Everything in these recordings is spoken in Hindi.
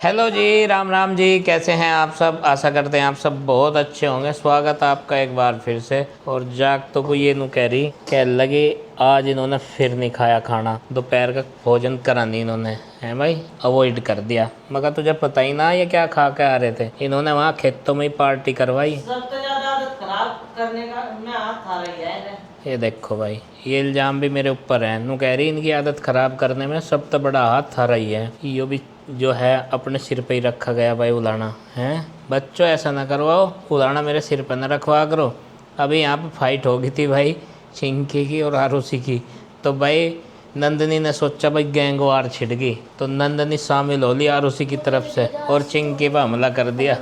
हेलो जी, राम राम जी। कैसे हैं आप सब? आशा करते हैं आप सब बहुत अच्छे होंगे। स्वागत है आपका एक बार फिर से। और जाग तो को ये नू कह रही कह लगे आज इन्होंने फिर नहीं खाया खाना, दोपहर का भोजन करा नहीं इन्होंने, है भाई, अवॉइड कर दिया। मगर तुझे पता ही ना ये क्या खा के आ रहे थे। इन्होंने वहाँ खेतों में ही पार्टी करवाई। सबसे ज्यादा आदत खराब करने का मैं हाथ था रही है। ये देखो भाई, ये इल्ज़ाम भी मेरे ऊपर है। नू कह रही इनकी आदत ख़राब करने में सब तो बड़ा हाथ था रही है। यो भी जो है अपने सिर पे ही रखा गया भाई उलाना है। बच्चों ऐसा ना करवाओ, उलाना मेरे सिर पे ना रखवा करो। अभी यहाँ पे फाइट हो गई थी भाई चिंकी की और आरुषि की। तो भाई नंदनी ने सोचा भाई गैंग वार छिड़ गई, तो नंदनी शामिल हो ली आरुषि की तरफ से और चिंकी पर हमला कर दिया।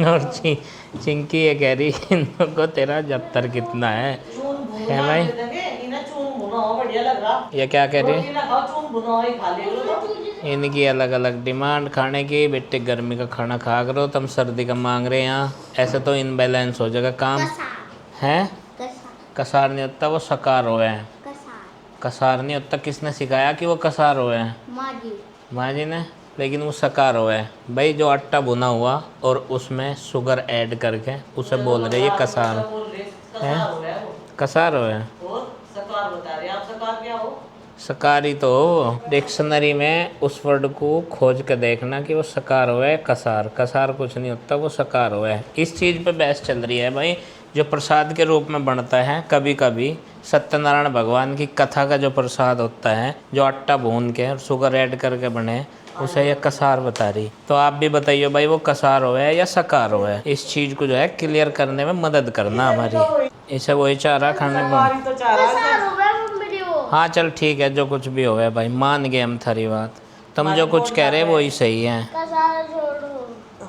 और चिंकी ये कह रही इन लोग को तेरा जत्तर कितना है भाई। ये क्या कह रही है? इनकी अलग अलग डिमांड खाने की। बेटे गर्मी का खाना खा करो, तुम सर्दी का मांग रहे हैं यहाँ। ऐसे तो इनबैलेंस हो जाएगा काम है। कसार नहीं होता, वो सकार हुए हैं। कसार नहीं होता। किसने सिखाया कि वो कसार हुए हैं? माँ जी ने। लेकिन वो सकार हुआ है भाई। जो आटा भुना हुआ और उसमें शुगर ऐड करके उसे बोल रहे ये कसार है। कसार हुआ है। सकारी तो डिक्शनरी में उस वर्ड को खोज कर देखना कि वो सकार हुआ है कसार। कसार कुछ नहीं होता, वो सकार हुआ है। इस चीज़ पे बहस चल रही है भाई। जो प्रसाद के रूप में बनता है कभी कभी, सत्यनारायण भगवान की कथा का जो प्रसाद होता है, जो आटा भून के और शुगर ऐड करके बने, उसे ये कसार बता रही। तो आप भी बताइए भाई, वो कसार हो है या सकार हो है? इस चीज़ को जो है क्लियर करने में मदद करना हमारी। इसे वही चाह रहा खाने को। हाँ चल ठीक है, जो कुछ भी हो गया भाई, मान गए हम थारी बात। तुम जो कुछ कह रहे वही सही है।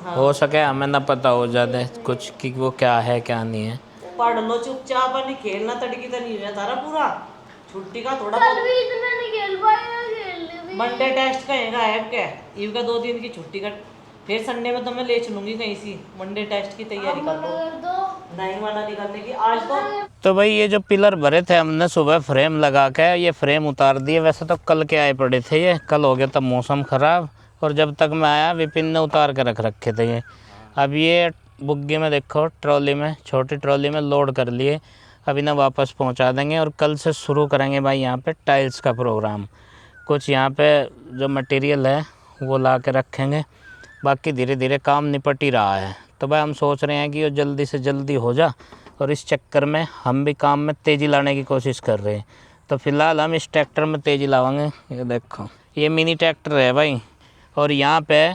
हो सके हमें ना पता हो ज़्यादा कुछ कि वो क्या है क्या नहीं है। पढ़ लो चुपचाप, नहीं खेलना तड़की तो नहीं है तारा पूरा। छुट्टी का थोड़ा कल भी इतना नहीं खेल पाए, खेलने भी मंडे टेस्ट कहेगा ऐप के ईव का 2 दिन की छुट्टी का। फिर संडे में तो मैं ले चलूंगी कहीं सी। मंडे टेस्ट की तैयारी कर लो। नहीं माना निकलने की आज तो भाई ये जो पिलर भरे थे हमने सुबह फ्रेम लगा के, ये फ्रेम उतार दिए। वैसे तो कल के आए पड़े थे, ये कल हो गया तब मौसम ख़राब, और जब तक मैं आया विपिन ने उतार के रख रखे थे ये। अब ये बुग्गी में देखो, ट्रॉली में, छोटी ट्रॉली में लोड कर लिए। अब इन्हें वापस पहुंचा देंगे और कल से शुरू करेंगे भाई यहाँ पे टाइल्स का प्रोग्राम। कुछ यहाँ पे जो मटेरियल है वो ला के रखेंगे। बाकी धीरे धीरे काम निपट ही रहा है। तो भाई हम सोच रहे हैं कि ये जल्दी से जल्दी हो जा, और इस चक्कर में हम भी काम में तेज़ी लाने की कोशिश कर रहे हैं। तो फिलहाल हम इस ट्रैक्टर में तेज़ी लाएंगे। ये देखो, ये मिनी ट्रैक्टर है भाई। और यहाँ पे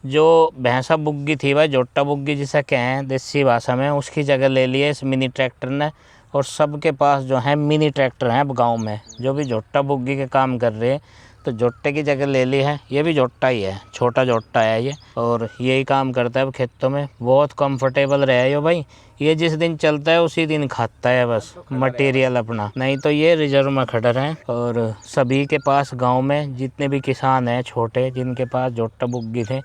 जो भैंसा बुग्गी थी भाई, जोटा बुग्गी जिसे कहें देसी भाषा में, उसकी जगह ले लिए इस मिनी ट्रैक्टर ने। और सबके पास जो है मिनी ट्रैक्टर हैं अब गांव में, जो भी जोटा बुग्गी के काम कर रहे हैं। तो जोट्टे की जगह ले ली है। ये भी जोट्टा ही है, छोटा जोट्टा है ये, और यही काम करता है अब खेतों में। बहुत कंफर्टेबल रहे यो भाई। ये जिस दिन चलता है उसी दिन खाता है बस मटेरियल अपना, नहीं तो ये रिजर्व में खड़ा है। और सभी के पास गांव में जितने भी किसान हैं छोटे, जिनके पास जोट्टा बुग्गी थे,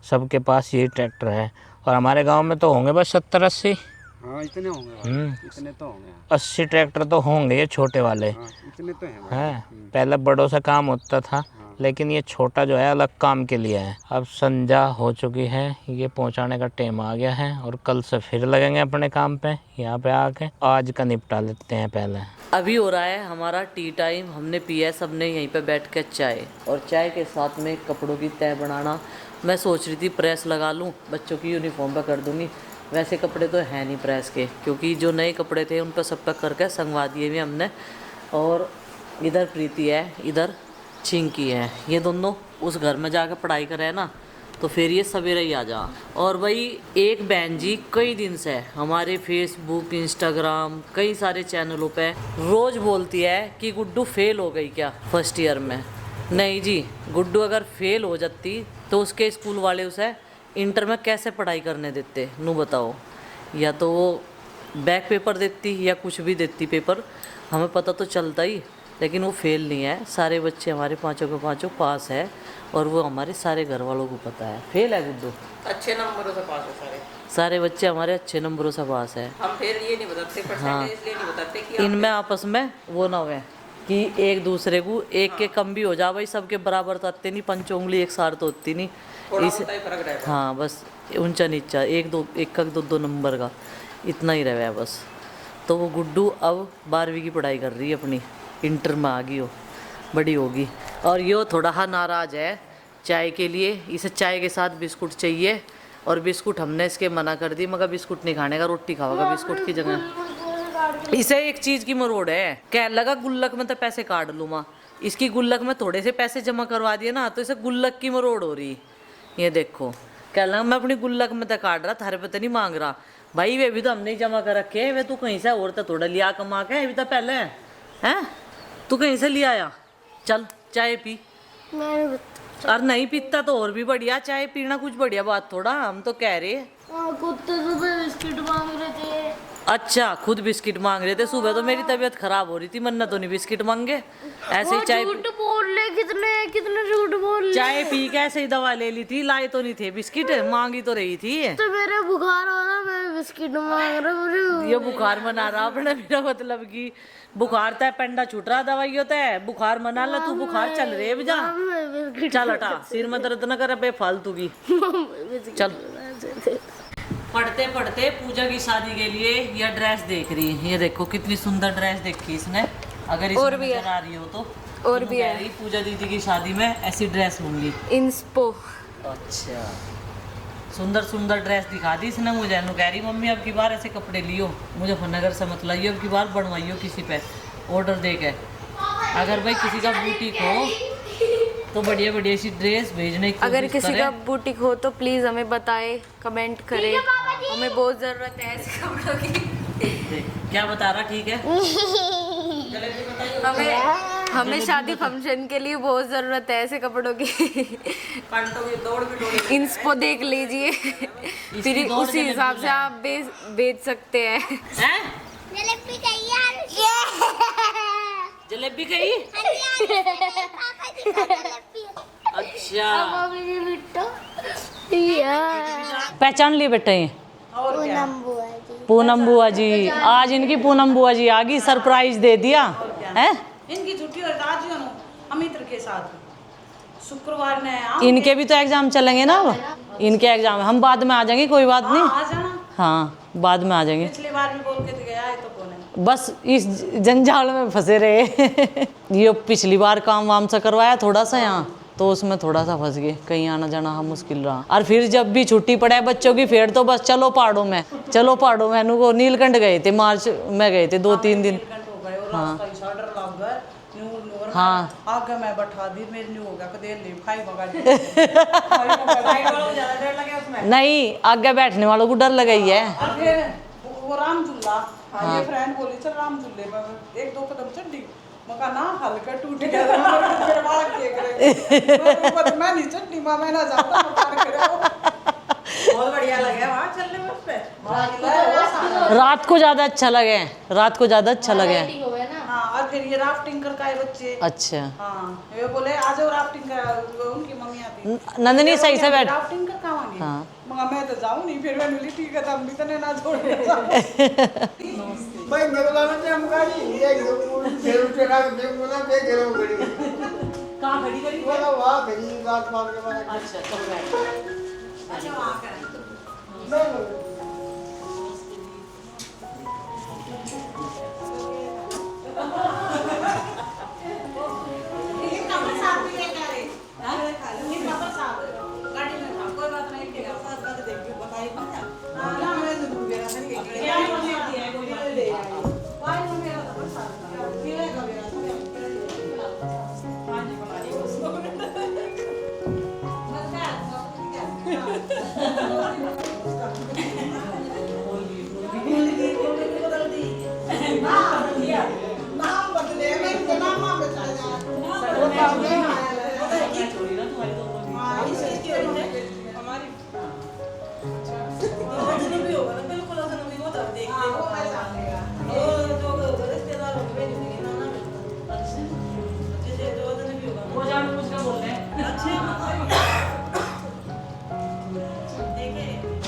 सबके पास यही ट्रैक्टर है। और हमारे गाँव में तो होंगे बस 70-80। हाँ इतने होंगे, इतने तो होंगे। 80 ट्रैक्टर तो होंगे ये छोटे वाले। हाँ, इतने तो हैं। पहले बड़ों से काम होता था, लेकिन ये छोटा जो है अलग काम के लिए है। अब संध्या हो चुकी है, ये पहुंचाने का टाइम आ गया है, और कल से फिर लगेंगे अपने काम पे। यहाँ पे आके आज का निपटा लेते हैं पहले। अभी हो रहा है हमारा टी टाइम। हमने पिया है सबने यहीं पे बैठ के चाय, और चाय के साथ में कपड़ों की तह बनाना। मैं सोच रही थी प्रेस लगा लूँ, बच्चों की यूनिफॉर्म पर कर दूँगी। वैसे कपड़े तो हैं नहीं प्रेस के, क्योंकि जो नए कपड़े थे उन पर सब पे करके संगवा दिए भी हमने। और इधर प्रीति है, इधर चिंकी है, ये दोनों उस घर में जाकर पढ़ाई करे ना, तो फिर ये सवेरे ही आ जा। और भाई एक बहन जी कई दिन से हमारे फेसबुक, इंस्टाग्राम, कई सारे चैनलों पे रोज़ बोलती है कि गुड्डू फेल हो गई क्या फर्स्ट ईयर में। नहीं जी, गुड्डू अगर फेल हो जाती तो उसके स्कूल वाले उसे इंटर में कैसे पढ़ाई करने देते, नू बताओ। या तो वो बैक पेपर देती या कुछ भी देती पेपर, हमें पता तो चलता ही। लेकिन वो फेल नहीं है, सारे बच्चे हमारे पाँचों के पाँचों पास है, और वो हमारे सारे घर वालों को पता है। फेल है गुड्डू, अच्छे नंबरों से पास है सारे बच्चे हमारे अच्छे नंबरों से पास है। हम फिर ये नहीं बताते परसेंटेज, इसलिए नहीं बताते कि इनमें आपस में वो ना हुए, कि एक दूसरे को एक के कम भी हो जा भाई, सबके बराबर तो आते नहीं, 5 उंगली एक सार तो होती नहीं। थोड़ा बहुत ही फर्क रहेगा। हाँ बस ऊंचा नीचा एक का 2 नंबर का इतना ही रहे बस। तो वो गुड्डू अब 12वीं की पढ़ाई कर रही है अपनी, इंटर में आ गई हो, बड़ी होगी। और यो थोड़ा हाँ नाराज़ है चाय के लिए, इसे चाय के साथ बिस्कुट चाहिए, और बिस्कुट हमने इसके मना कर दी, मगर बिस्कुट नहीं खाने का, रोटी खाओगा बिस्कुट की जगह। इसे एक चीज़ की मरोड़ है, कह लगा गुल्लक में तो पैसे काट लूँ माँ, इसकी गुल्लक में थोड़े से पैसे जमा करवा दिए ना, तो इसे गुल्लक की मरोड़ हो रही। ये देखो कह लगा मैं अपनी गुल्लक में तो काट रहा, थारे पे तो नहीं मांग रहा भाई, वे भी तो हमने जमा कर रखे है, वे तू कहीं से और तो थोड़ा लिया कमा के, अभी तो पहले हैं तू कहीं से लिया आया। चल चाय पी, और नहीं पीता तो और भी बढ़िया, चाय पीना कुछ बढ़िया बात थोड़ा, हम तो कह रहे कुत्ते सुबह बिस्किट मांग रहे थे। अच्छा खुद बिस्किट मांग रहे थे सुबह, तो मेरी तबीयत खराब हो रही थी, मन्ना तो नहीं बिस्किट मांगे, ऐसे ही चाय झूठ बोल ले, कितने कितने झूठ बोल ले। चाय पी के ऐसे ही दवा ले ली थी, लाए तो नहीं थे बिस्किट, मांगी तो रही थी। तो मेरे बुखार हो रहा, मैं बिस्किट मांग रहा मुझे। ये बुखार मना रहा अपने, मेरा मतलब कि बुखार तय पेंडा छूट रहा, दवाई होता है बुखार मना ला, तू बुखार चल रहे बजा, चल हटा, सिर में दर्द न कर बेफालतू की, चल। पढ़ते पढ़ते पूजा की शादी के लिए यह ड्रेस देख रही है, ये देखो कितनी सुंदर ड्रेस देखी इसने, अगर इसमें नजर आ रही हो तो। और भी है, पूजा दीदी की शादी में ऐसी ड्रेस लूंगी, इंस्पो। अच्छा सुंदर सुंदर ड्रेस दिखा दी इसने मुझे, नु कह रही मम्मी अब की बार ऐसे कपड़े लियो, मुजफ्फरनगर से मत लाइयो, अब की बार बनवाइयो किसी पे ऑर्डर दे के, अगर भाई किसी का बुटीक हो तो बढ़िया बढ़िया सी ड्रेस भेजने की अगर किसी का बुटीक हो तो प्लीज हमें बताए, कमेंट करें, हमें बहुत जरूरत है ऐसे कपड़ों की। क्या बता रहा, ठीक है हमें शादी फंक्शन के लिए बहुत जरूरत है ऐसे कपड़ों की। इंस्पो देख लीजिए, फिर उसी हिसाब से आप बेच सकते हैं। जलेबी तैयार। जलेबी गई। अच्छा पहचान लिए बेटे, ये पूनम बुआ जी, आज इनकी पूनम बुआ जी आ गई, सरप्राइज दे दिया है। इनकी छुट्टी और आज अमित्र के साथ शुक्रवार ने इनके भी तो एग्जाम चलेंगे ना, अब इनके एग्जाम हम बाद में आ जाएंगे, कोई बात नहीं, आ जाना। हाँ बाद में आ जाएंगे, पिछली बार भी बोल के गया है तो कौन है, बस इस जंजाल में फंसे रहे। ये पिछली बार काम वाम से करवाया थोड़ा सा यहाँ, तो उसमें थोड़ा सा फंस गए, कहीं आना जाना हम मुश्किल रहा। और फिर जब भी छुट्टी पड़े बच्चों की, फिर तो बस चलो पहाड़ों में, चलो पहाड़ों में। नुको नीलकंठ गए थे, मार्च में गए थे 2-3 दिन। हाँ हाँ आगे मैं बैठा दी, मेरी नहीं होगा कदे ले भाई मगा नहीं, आगे बैठने वालों को डर लगा ही है। और फिर वो राम झूला, हाँ ये फ्रेंड बोली चल राम झूले पर 1-2 कदम चढ़ी, मका ना हल्का टूट गया, मेरे बाल देख रहे मैं नहीं चढ़ी, मैं ना जाता बहुत बढ़िया लगे वहाँ चलने में, उस पे रात को ज्यादा अच्छा लगे, रात को ज्यादा अच्छा लगे। हाँ और फिर ये राफ्टिंग कर का है बच्चे। अच्छा हाँ ये बोले आ जाओ राफ्टिंग कर, उनकी मम्मी आती नंदनी सही से बैठ। राफ्टिंग कर कावांगी। हाँ मगर मैं तो जाऊँ नहीं, फिर मैं बोली ठीक है तब भी तने ना छोड़ भाई मेरे लाने से हम गाड़ी ये फिर उठे ना देख बोला पे गेरो गड़ी कहाँ खड़ी करी बोला वहां खड़ी रात मार के बाद। अच्छा चल बैठ, अच्छा वहाँ कर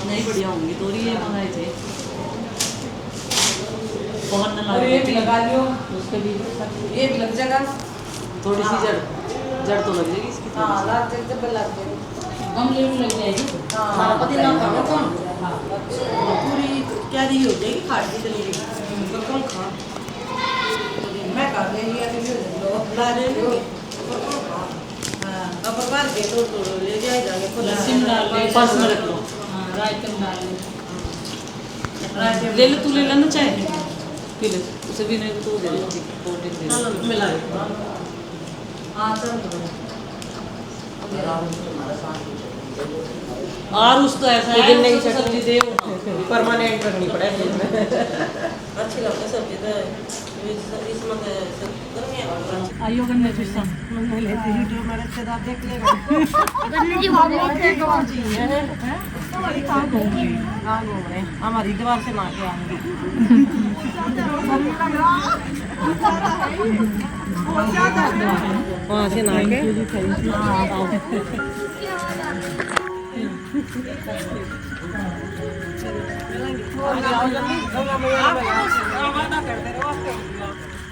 नहीं बढ़िया होंगी तो ये मंगाए थे। पवन न और ये भी लगा लगा लियो, उसके भी ये भी लग जाएगा। थोड़ी सी जड़ जड़ तो लग जाएगी इसकी। हाँ लग जाएगी, जब लग जाएगी। गमले में लग जाएगी। हाँ। हमारा पति ना खाओ कौन पूरी तैयारी हो जाएगी खाट की चलेगी कौन खा मैं कर लेंगी अभी भी लो। ला रहे हो अब बार के तोड़ ले जाए जाके लहसुन डाल ले, पर्स में रख लो। हाँ रायता में डाल ले ले ले, तू ले लेना चाहे पी ले, उसे भी नहीं तो दे दे, प्रोटीन दे चलो दे। मिला ले हाँ चल तो और उस तो ऐसा है पुदीने की उसको चटनी। सब्जी दे परमानेंट रखनी पड़े फ्रिज में अच्छी लगती है सब्जी तो इसमें गर्मी आइयो करने फिर मैं लेती वीडियो में रिश्तेदार देख लेगा कहाँ घूम रहे हमारी दीवार से ना के आएंगे वहाँ से ना के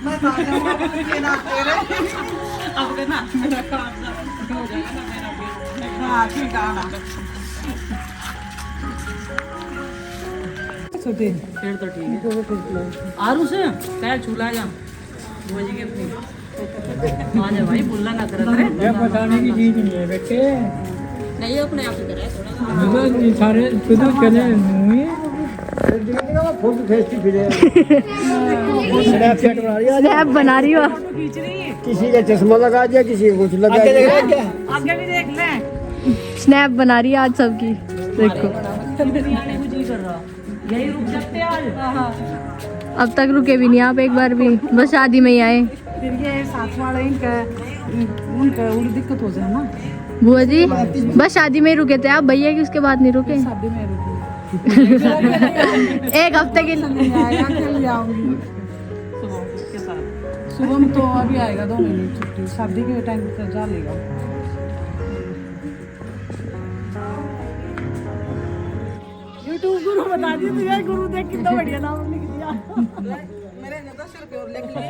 मैं ना जाऊँगा, ये ना तेरे। अब ना मेरा काम हो जाएगा ना मेरा भी। हाँ ठीक है आना। फिर तो ठीक है। आरू से पैर छूला जा भोजी के अपनी आ जा भाई, बुल्ला ना करे करे। ये बताने की चीज नहीं है बेटे। नहीं अपने आप ही करे थोड़ा। सारे खुद चले मुँह फोटो खींचती फिरे स्नैप बना रही हो। किसी का चश्मा लगा दिया, किसी को कुछ लगा दिया। आगे भी देख ले। स्नैप बना रही है आज सबकी, देखो। यही रुक सकते हैं आज। अब तक रुके भी नहीं आप एक बार भी, बस शादी में ही आए। फिर ये साथ वाले इनका उनका उड़ी दिक्कत हो जाए ना। बुआ जी बस शादी में ही रुके थे आप, भैया की उसके बाद नहीं रुके। शादी में रुकी एक हफ्ते के लिए। आएगा कल जाऊंगी सुबह में तो अभी आएगा 2 महीने की छुट्टी, शादी के टाइम पे जा लेगा। यूट्यूब गुरु बता दी तुझे, गुरु देख कितना बढ़िया नाम लिख दिया। मेरे ने 10 रुपये और लिख लिए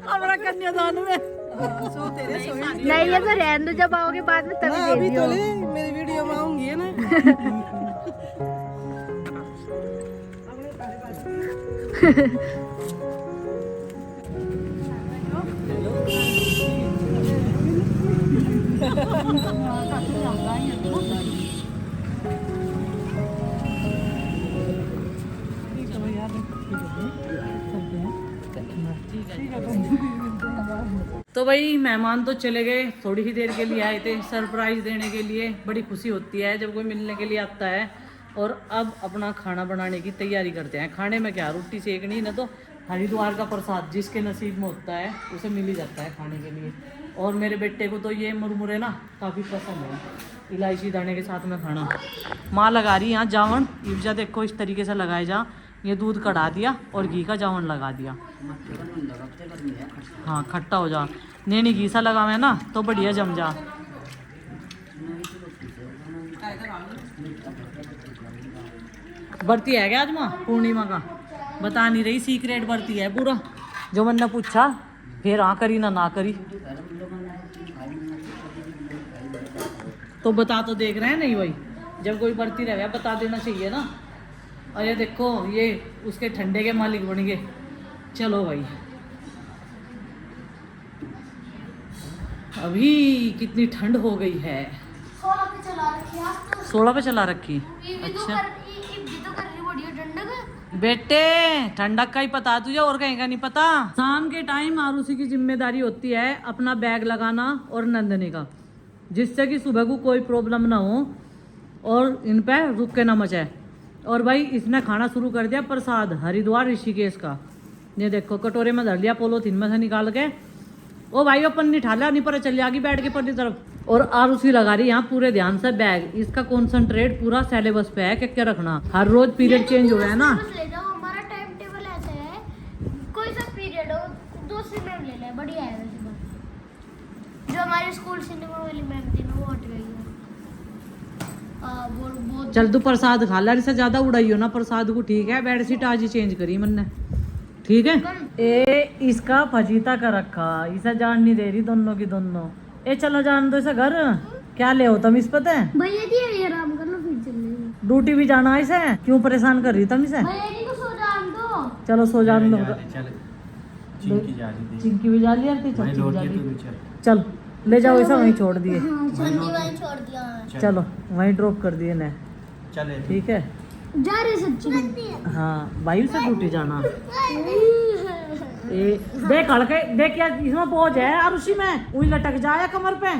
हमारा कन्यादान में। सो तेरे सो नहीं ये तो रहने दो, जब आओगे बाद में तभी दे अभी तो दियो। ले मेरी वीडियो में आऊंगी है ना तो भाई मेहमान तो चले गए, थोड़ी ही देर के लिए आए थे सरप्राइज देने के लिए। बड़ी खुशी होती है जब कोई मिलने के लिए आता है। और अब अपना खाना बनाने की तैयारी करते हैं। खाने में क्या, रोटी सेकनी ना, तो हरिद्वार का प्रसाद जिसके नसीब में होता है उसे मिल ही जाता है खाने के लिए। और मेरे बेटे को तो ये मुरमुरे ना काफ़ी पसंद है, इलायची दाने के साथ में खाना। माँ लगा रही यहाँ जावन, इब्जा देखो इस तरीके से लगाए जा। ये दूध कढ़ा दिया और घी का जावन लगा दिया। हाँ खट्टा हो जा, नहीं घी सा लगा हुआ है ना तो बढ़िया जम जा। बरती है क्या आज माँ पूर्णिमा का? बता नहीं रही, सीक्रेट बरती है पूरा। जो मैंने पूछा फिर हाँ करी ना करी, तो बता तो देख रहे हैं नहीं भाई, जब कोई बरती रह गया बता देना चाहिए ना। और ये देखो ये उसके ठंडे के मालिक बन गए। चलो भाई अभी कितनी ठंड हो गई है। 16 पे चला रखी। अच्छा बेटे ठंडक का ही पता तुझे, और कहीं का नहीं पता। शाम के टाइम आरुषि की जिम्मेदारी होती है अपना बैग लगाना और नंदने का, जिससे कि सुबह को कोई प्रॉब्लम ना हो और इन पे रुक के ना मचे। और भाई इसने खाना शुरू कर दिया प्रसाद हरिद्वार ऋषिकेश का। ये देखो कटोरे में धर लिया पोलोथीन में से निकाल के। ओ भाई वो पन्नी ठाला नहीं पर चल जाएगी बैठ के पन्नी तरफ। और आरुषि लगा रही यहाँ पूरे ध्यान से बैग, इसका कॉन्सेंट्रेट पूरा सिलेबस पे है क्या रखना। हर रोज पीरियड चेंज हो रहा है ना। ले जाओ, हमारा टाइम टेबल ऐसा है, कोई सा पीरियड हो 2 सिनेमा ले ले, बढ़िया है वैसे बात। जो हमारे स्कूल सिनेमा वाली मैम थी ना वो हट गई है। वो बहुत चल तू प्रसाद खा ला, इससे ज्यादा उड़ाइयो ना प्रसाद को, ठीक है? बेड शीट आज ही चेंज करी मैंने, ठीक है? ए इसका फजीता का रखा, इसे जान नहीं दे रही दोनों की दोनों। ए चलो जान दो इसे घर। क्या ले हो तुम इस पता है? भैया जी अभी आराम कर लो फिर चलेंगे। ड्यूटी भी जाना है इसे, क्यों परेशान कर रही तुम इसे? भैया जी को सो जान दो। चलो सो जान दो। चिंकी जा रही थी चिंकी भी जा लिया, वहीं लौट के तू भी चल चल ले जाओ इसे, वहीं छोड़ दिए। चंदी वाली छोड़ दिया। चलो वहीं ड्रॉप कर दिए ने, चले ठीक है? जा रहे सच्ची। हाँ भाई से ड्यूटी जाना। ए देख हड़के देख यार, इसमें पहुंच है और उसी में वही लटक जाए कमर पे।